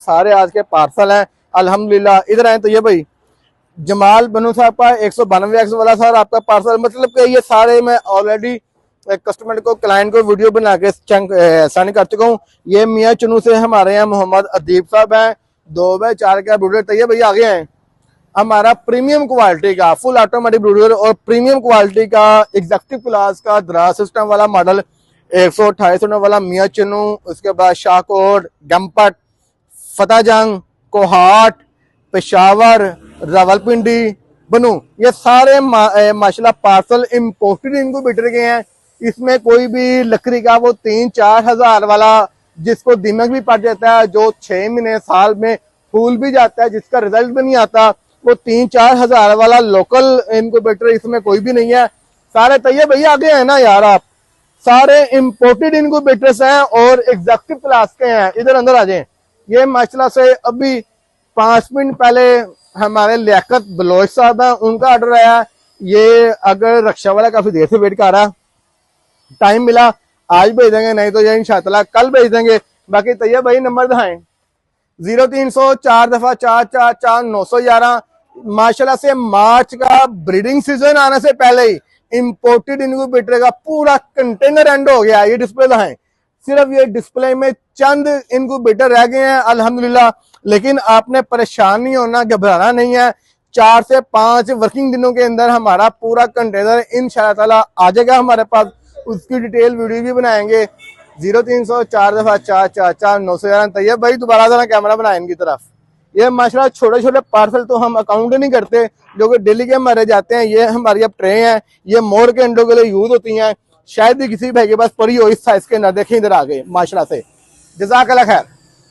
सारे आज के पार्सल हैं अल्हम्दुलिल्लाह। इधर आए तो ये भाई जमाल बनू साहब का 192 वाला सर आपका पार्सल, मतलब कि ये सारे मैं ऑलरेडी कस्टमर को क्लाइंट को वीडियो बना के सेंड कर चुका हूँ। ये मियाँ चुनू से हमारे यहाँ मोहम्मद अदीब साहब हैं, 2x4 का ब्रूडर। तो ये भाई आगे हैं हमारा प्रीमियम क्वालिटी का फुल ऑटोमेटिक ब्रूडर और प्रीमियम क्वालिटी का एग्जेक्टिव क्लास का दराज सिस्टम वाला मॉडल 128 वाला मियाँ चुनू। उसके बाद शाहकोट, गम्पट, फतेह जंग, कोहाट, पेशावर, रावलपिंडी, बनू, ये सारे माशाल्लाह पार्सल इम्पोर्टेड इनक्यूबेटर के हैं। इसमें कोई भी लकड़ी का वो 3-4 हजार वाला जिसको दिमक भी पड़ जाता है, जो 6 महीने साल में फूल भी जाता है, जिसका रिजल्ट भी नहीं आता, वो 3-4 हजार वाला लोकल इनक्यूबेटर इसमें कोई भी नहीं है। सारे तैयार भैया आगे है ना यार, आप सारे इम्पोर्टेड इनक्यूबेटर्स हैं और एग्जेक्टिव क्लास के हैं। इधर अंदर आ जाए। ये माशाल्लाह से अभी 5 मिनट पहले हमारे लियाकत बलोच साहब हैं, उनका ऑर्डर आया। ये अगर रक्षा वाला काफी देर से वेट कर रहा, टाइम मिला आज भेज देंगे, नहीं तो ये इंशाअल्लाह कल भेज देंगे। बाकी तैयार भाई नंबर दिखाएं 0300 4 911। माशाल्लाह से मार्च का ब्रीडिंग सीजन आने से पहले ही इंपोर्टेड इनक्यूबेटर का पूरा कंटेनर एंड हो गया। ये डिस्प्ले दिखाएं, सिर्फ ये डिस्प्ले में चंद इनक्यूबेटर रह गए हैं अल्हम्दुलिल्लाह। लेकिन आपने परेशान नहीं होना, घबराना नहीं है। 4 से 5 वर्किंग दिनों के अंदर हमारा पूरा कंटेनर इंशाअल्लाह ताला आ जाएगा हमारे पास। उसकी डिटेल वीडियो भी बनाएंगे। 0300 4 911। तैयब भाई दोबारा जरा कैमरा बनाए इनकी तरफ। ये माशाल्लाह छोटे छोटे पार्सल तो हम अकाउंट नहीं करते, जो कि डेली के हमारे जाते हैं। ये हमारी अब ट्रे हैं, ये मोर के अंडों के लिए यूज होती हैं। शायद ही किसी भाई के पास पड़ी हो इस साइज के अंदर। देखें इधर आ गए माशाल्लाह से, जज़ाकल्लाह खैर।